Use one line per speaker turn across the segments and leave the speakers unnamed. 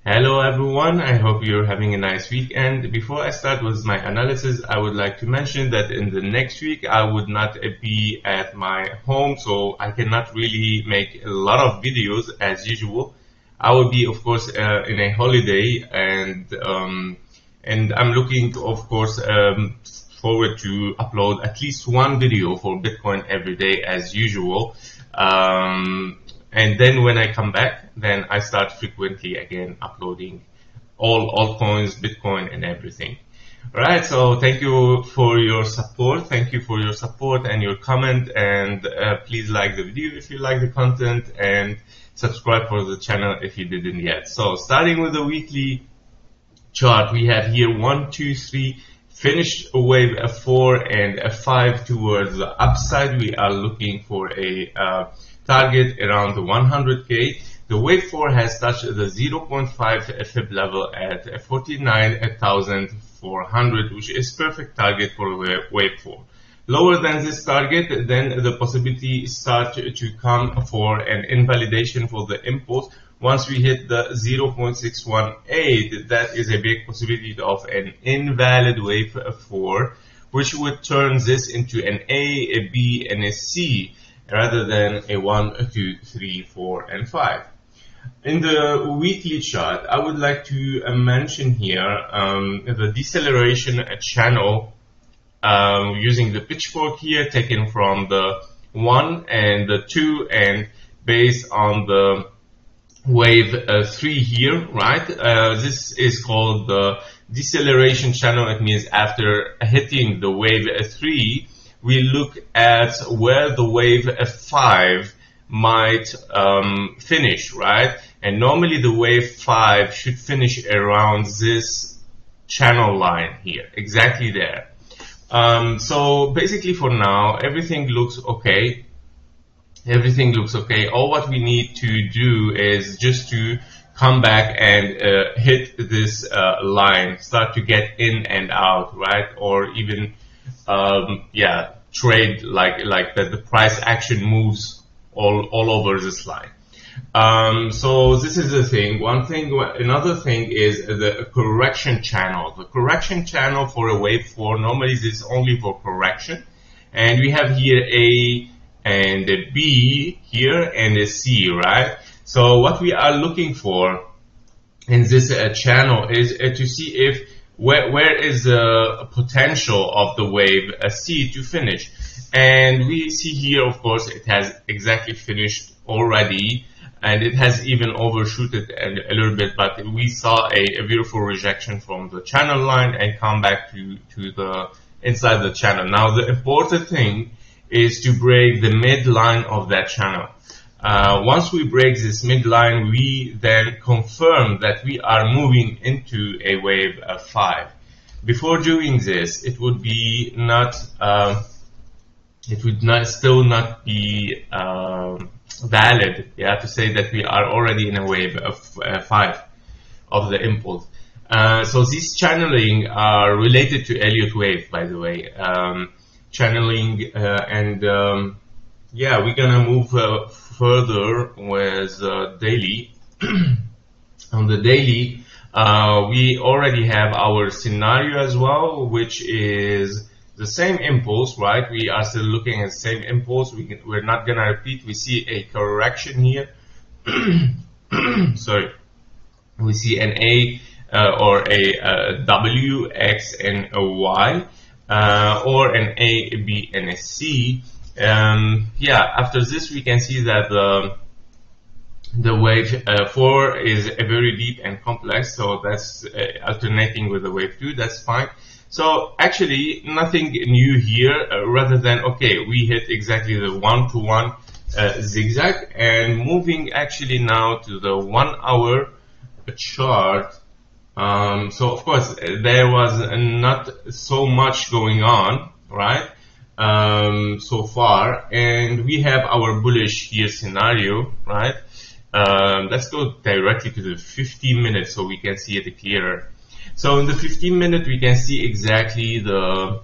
Hello everyone, I hope you're having a nice weekend. Before I start with my analysis, I would like to mention that in the next week I would not be at my home, so I cannot really make a lot of videos as usual. I will be, of course, in a holiday, and I'm looking, of course, forward to upload at least one video for Bitcoin every day as usual. And then when I come back, then I start frequently again uploading all altcoins, Bitcoin, and everything. All right, so thank you for your support. Thank you for your support and your comment, and please like the video if you like the content, and subscribe for the channel if you didn't yet. So starting with the weekly chart, we have here 1, 2, 3, finished a wave F4 and F5 towards the upside. We are looking for a target around the 100k. The wave 4 has touched the 0.5 fib level at 49,400, which is perfect target for wave 4. Lower than this target, then the possibility start to come for an invalidation for the impulse. Once we hit the 0.618, that is a big possibility of an invalid wave 4, which would turn this into an A, a B, and a C, rather than a 1, 2, 3, 4, and 5. In the weekly chart, I would like to mention here the deceleration channel using the pitchfork here, taken from the 1 and the 2, and based on the wave 3 here, right? This is called the deceleration channel. It means after hitting the wave 3, we look at where the wave 5 might finish, right? And normally the wave 5 should finish around this channel line here, exactly there. So basically for now, everything looks okay. Everything looks okay. All what we need to do is just to come back and hit this line, start to get in and out, right? Or even trade like that the price action moves all over this line. So this is the thing. Another thing is the correction channel. The correction channel for a wave 4 normally is only for correction, and we have here A and a B here and a C, right? So what we are looking for in this channel is to see if where is the potential of the wave C to finish. And we see here, of course, it has exactly finished already, and it has even overshooted a little bit, but we saw a beautiful rejection from the channel line and come back to the inside the channel. Now the important thing is to break the midline of that channel. Once we break this midline, we then confirm that we are moving into a wave 5. Before doing this, it would be still not be valid, to say that we are already in a wave of 5 of the impulse. So these channeling are related to Elliott Wave, by the way. Channeling we're gonna move further with daily. On the daily, we already have our scenario as well, which is the same impulse, right? We are still looking at the same impulse. We're not gonna repeat. We see a correction here. Sorry. We see an A or a W, X, and a Y. Or an A, B, and a C. After this we can see that the wave 4 is very deep and complex, so that's alternating with the wave 2, that's fine. So actually nothing new here, rather than, okay, we hit exactly the 1-to-1 zigzag, and moving actually now to the 1 hour chart. So of course there was not so much going on, right, so far, and we have our bullish here scenario, right? Let's go directly to the 15 minutes so we can see it clearer. So in the 15 minute we can see exactly the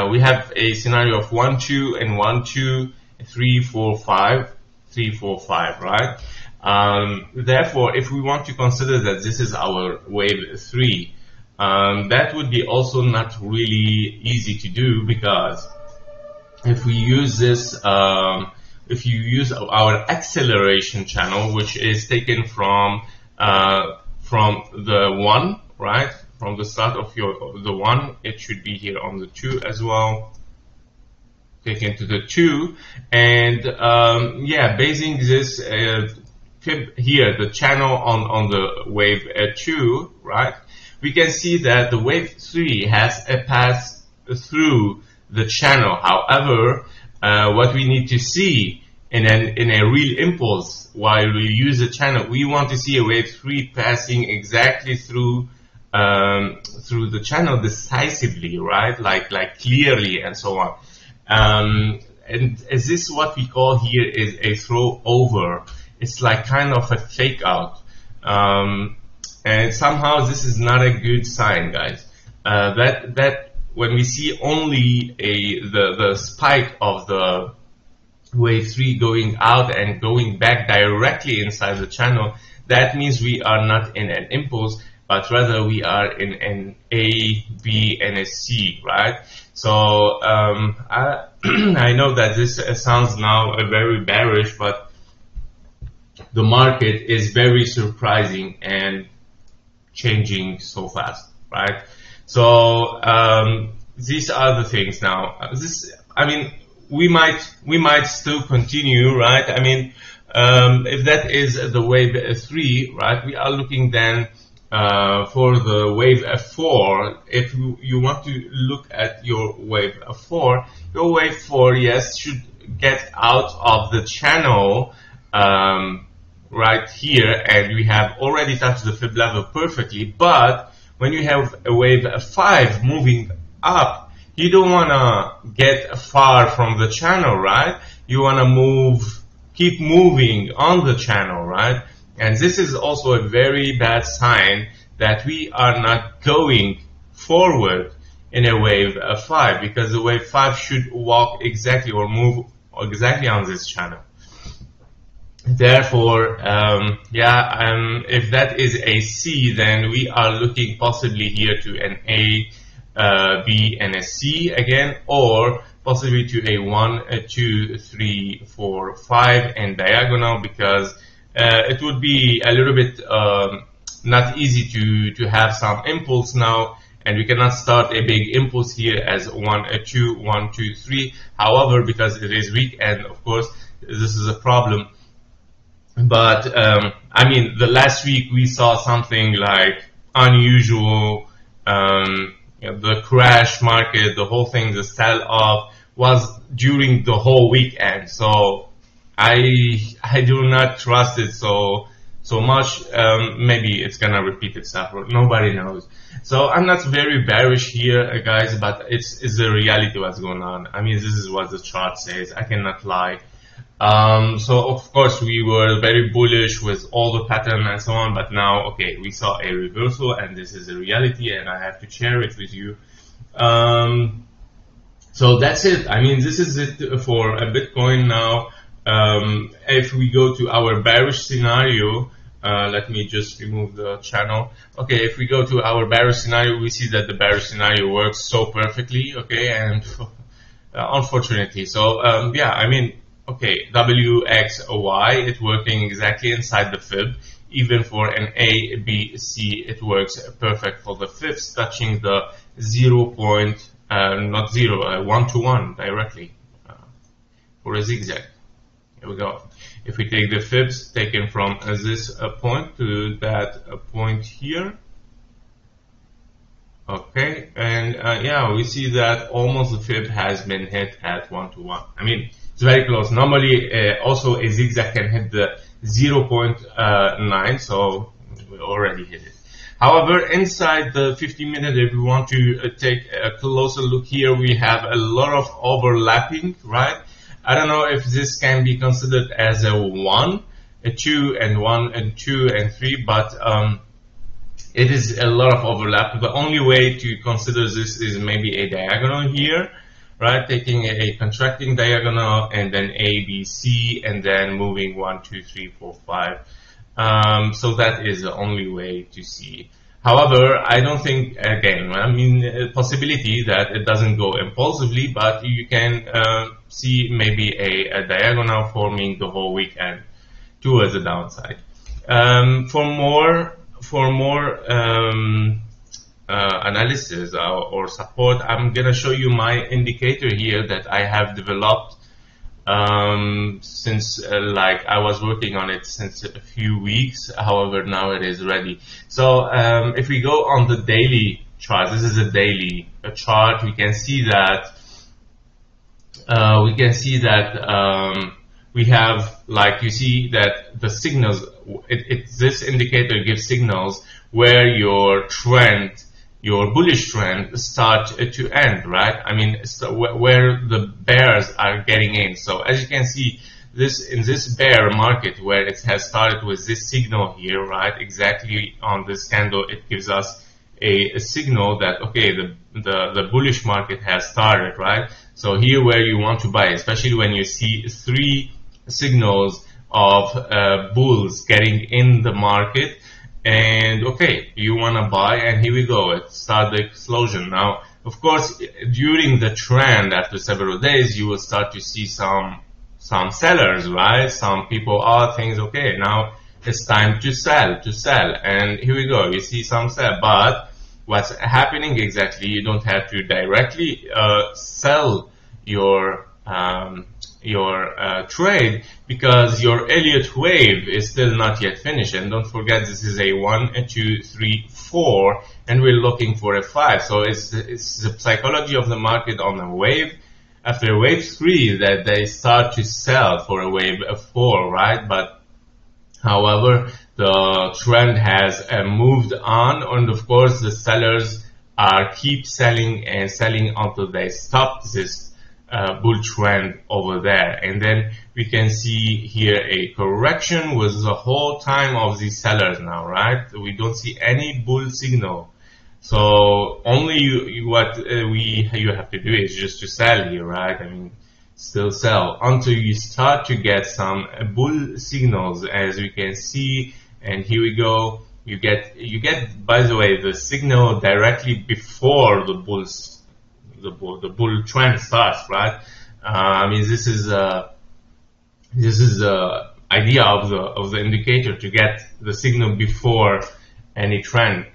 we have a scenario of 1, 2, and 1, 2, 3, 4, 5, 3, 4, 5, right? Therefore, if we want to consider that this is our wave 3, that would be also not really easy to do, because if we use this, if you use our acceleration channel, which is taken from the 1, right? From the start of the 1, it should be here on the 2 as well. Taken to the 2, and yeah, basing this fib here, the channel on the wave 2, right? We can see that the wave 3 has a pass through the channel. However, what we need to see in a real impulse while we use the channel, we want to see a wave 3 passing exactly through the channel decisively, right? Like clearly and so on. And is this what we call here is a throw over? It's like kind of a fake out. And somehow this is not a good sign, guys. That when we see only the spike of the wave 3 going out and going back directly inside the channel, that means we are not in an impulse, but rather we are in an A, B, and a C, right? So I know that this sounds now very bearish, but the market is very surprising and changing so fast, right? So these are the things now. I mean, we might still continue, right? I mean, if that is the wave 3, right, we are looking then for the wave 4. If you want to look at your wave 4, your wave 4, yes, should get out of the channel right here, and we have already touched the fib level perfectly. But when you have a wave 5 moving up, you don't want to get far from the channel, right? You want to keep moving on the channel, right? And this is also a very bad sign that we are not going forward in a wave 5, because the wave 5 should walk exactly or move exactly on this channel. Therefore, if that is a C, then we are looking possibly here to an A, B, and a C again, or possibly to a 1, a 2, 3, 4, 5 and diagonal, because it would be a little bit not easy to have some impulse now, and we cannot start a big impulse here as 1, a 2, 1, 2, 3. However, because it is weak, and of course this is a problem. But I mean, the last week we saw something like unusual. The crash market, the whole thing, the sell-off was during the whole weekend. So I do not trust it so much. Maybe it's gonna repeat itself. Nobody knows. So I'm not very bearish here, guys, but it's the reality what's going on. I mean, this is what the chart says. I cannot lie. So of course we were very bullish with all the pattern and so on, but now, okay, we saw a reversal, and this is a reality, and I have to share it with you. So that's it. I mean, this is it for a Bitcoin now. If we go to our bearish scenario, let me just remove the channel. Okay, if we go to our bearish scenario, we see that the bearish scenario works so perfectly, okay, and unfortunately. So yeah, I mean, okay, WXY, it's working exactly inside the fib. Even for an A, B, C, it works perfect for the fibs, touching the 1 to 1 directly for a zigzag. Here we go. If we take the fibs taken from this point to that point here, okay, and yeah, we see that almost the fib has been hit at 1 to 1. I mean, it's very close. Normally, also a zigzag can hit the 0.9, so we already hit it. However, inside the 50-minute, if we want to take a closer look here, we have a lot of overlapping, right? I don't know if this can be considered as a 1, a 2, and 1, and 2, and 3, but it is a lot of overlap. The only way to consider this is maybe a diagonal here, right? Taking a contracting diagonal and then A, B, C, and then moving 1, 2, 3, 4, 5. So that is the only way to see. However, I don't think, again, I mean, a possibility that it doesn't go impulsively, but you can see maybe a diagonal forming the whole weekend towards the downside. For more analysis or support, I'm gonna show you my indicator here that I have developed since like I was working on it since a few weeks. However, now it is ready. So if we go on the daily chart, this is a daily chart. We can see that we have, like, you see that the signals, this indicator gives signals where your trend, your bullish trend, start to end, right? I mean, so where the bears are getting in. So as you can see, in this bear market where it has started with this signal here, right? Exactly on this candle, it gives us a signal that, okay, the bullish market has started, right? So here where you want to buy, especially when you see 3 signals of bulls getting in the market, and okay, you want to buy, and here we go, it started the explosion. Now, of course, during the trend, after several days, you will start to see some sellers, right? Some people are things, okay, now it's time to sell, and here we go, you see some sell. But what's happening exactly, you don't have to directly sell your trade, because your Elliott Wave is still not yet finished. And don't forget, this is a 1, 2, 3, 4, and we're looking for a 5. So it's the psychology of the market on a wave. After wave 3, that they start to sell for a wave 4, right? But however, the trend has moved on, and of course the sellers keep selling and selling until they stop this bull trend over there. And then we can see here a correction with the whole time of these sellers now, right? We don't see any bull signal. So only you have to do is just to sell here, right? I mean, still sell until you start to get some bull signals, as we can see. And here we go. You get, by the way, the signal directly before the bull trend starts, right? I mean, this is the idea of the indicator, to get the signal before any trend.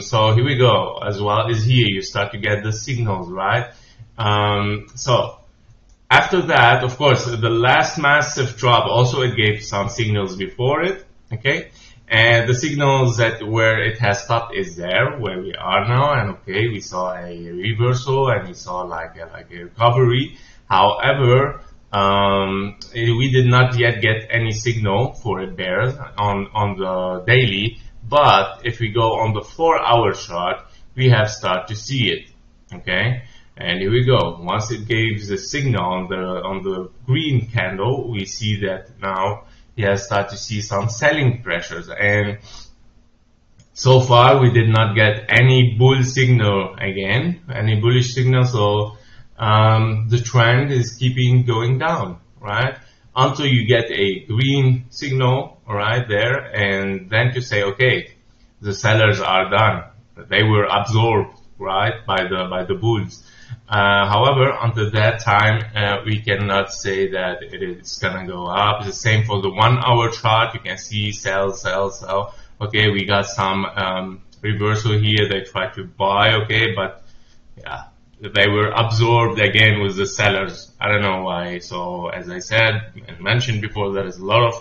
So here we go. As well as here, you start to get the signals, right? So after that, of course, the last massive drop also, it gave some signals before it, okay? And the signals that where it has stopped is there, where we are now, and okay, we saw a reversal and we saw like a recovery. However, we did not yet get any signal for a bear on the daily. But if we go on the 4-hour chart, we have started to see it, okay? And here we go. Once it gives the signal on the green candle, we see that now he has started to see some selling pressures. And so far, we did not get any bull signal again, any bullish signal. So the trend is keeping going down, right? Until you get a green signal right there, and then to say, okay, the sellers are done. They were absorbed, right, by the bulls. However, until that time, we cannot say that it is gonna go up. The same for the 1-hour chart. You can see sell, sell, sell. Okay, we got some reversal here. They tried to buy, okay, but yeah, they were absorbed again with the sellers. I don't know why. So as I said and mentioned before, there is a lot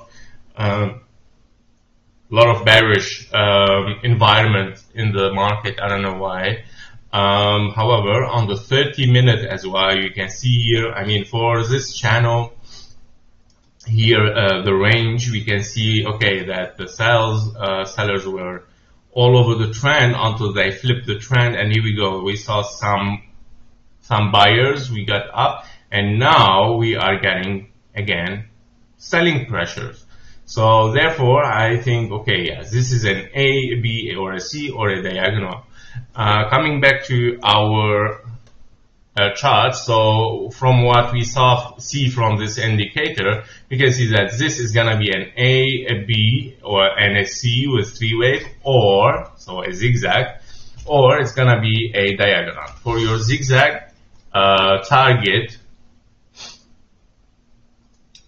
of bearish environment in the market. I don't know why. However, on the 30-minute as well, you can see here, I mean, for this channel here, the range, we can see, okay, that the sellers were all over the trend until they flipped the trend. And here we go. We saw some buyers, we got up, and now we are getting, again, selling pressures. So therefore, I think, okay, yes, this is an A, B, or a C, or a diagonal. Coming back to our chart. So from what we see from this indicator, we can see that this is gonna be an A, B, and a C with 3 wave, or so a zigzag, or it's gonna be a diagonal. For your zigzag target,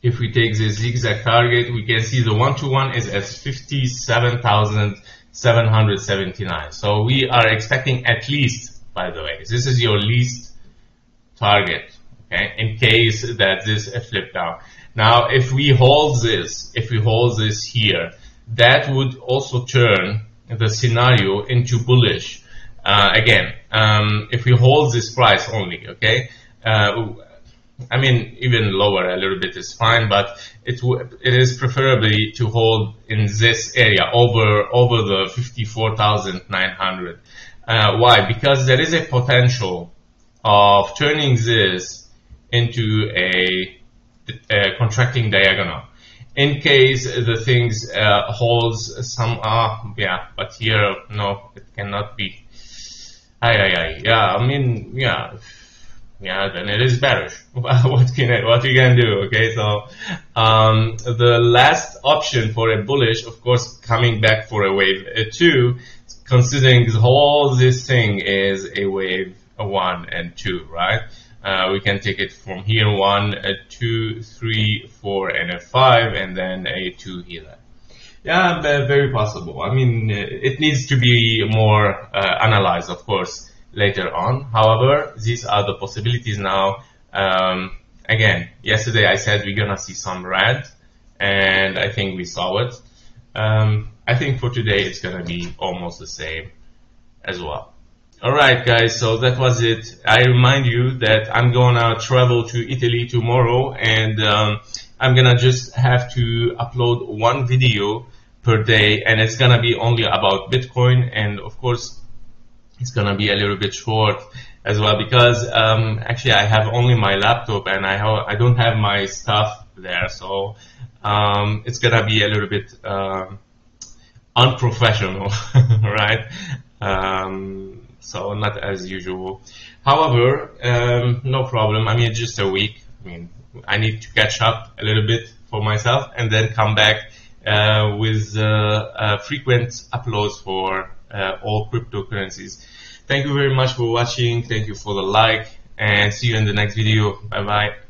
if we take the zigzag target, we can see the 1-to-1 is at 57,779. So we are expecting at least, by the way, this is your least target, okay, in case that this flip down. Now, if we hold this here, that would also turn the scenario into bullish. Again, if we hold this price only, okay, I mean, even lower a little bit is fine, but it is preferably to hold in this area over the 54,900. Why? Because there is a potential of turning this into a contracting diagonal. In case the things holds some, yeah, but here, no, it cannot be. Yeah, I mean, yeah, then it is bearish. What you can do? Okay, so the last option for a bullish, of course, coming back for a wave 2, considering the whole this thing is a wave 1 and 2, right? We can take it from here 1, 2, 3, 4, and a 5, and then a 2 here. Yeah, very possible. I mean, it needs to be more analyzed, of course, later on. However, these are the possibilities now. Again, yesterday I said we're gonna see some red, and I think we saw it. I think for today it's gonna be almost the same as well. Alright guys, so that was it. I remind you that I'm gonna travel to Italy tomorrow, and I'm gonna just have to upload 1 video per day, and it's gonna be only about Bitcoin, and of course it's gonna be a little bit short as well, because actually I have only my laptop and I don't have my stuff there, so it's gonna be a little bit unprofessional, right? So not as usual. However, no problem. I mean, just a week. I mean, I need to catch up a little bit for myself, and then come back with frequent uploads for all cryptocurrencies. Thank you very much for watching. Thank you for the like, and see you in the next video. Bye bye.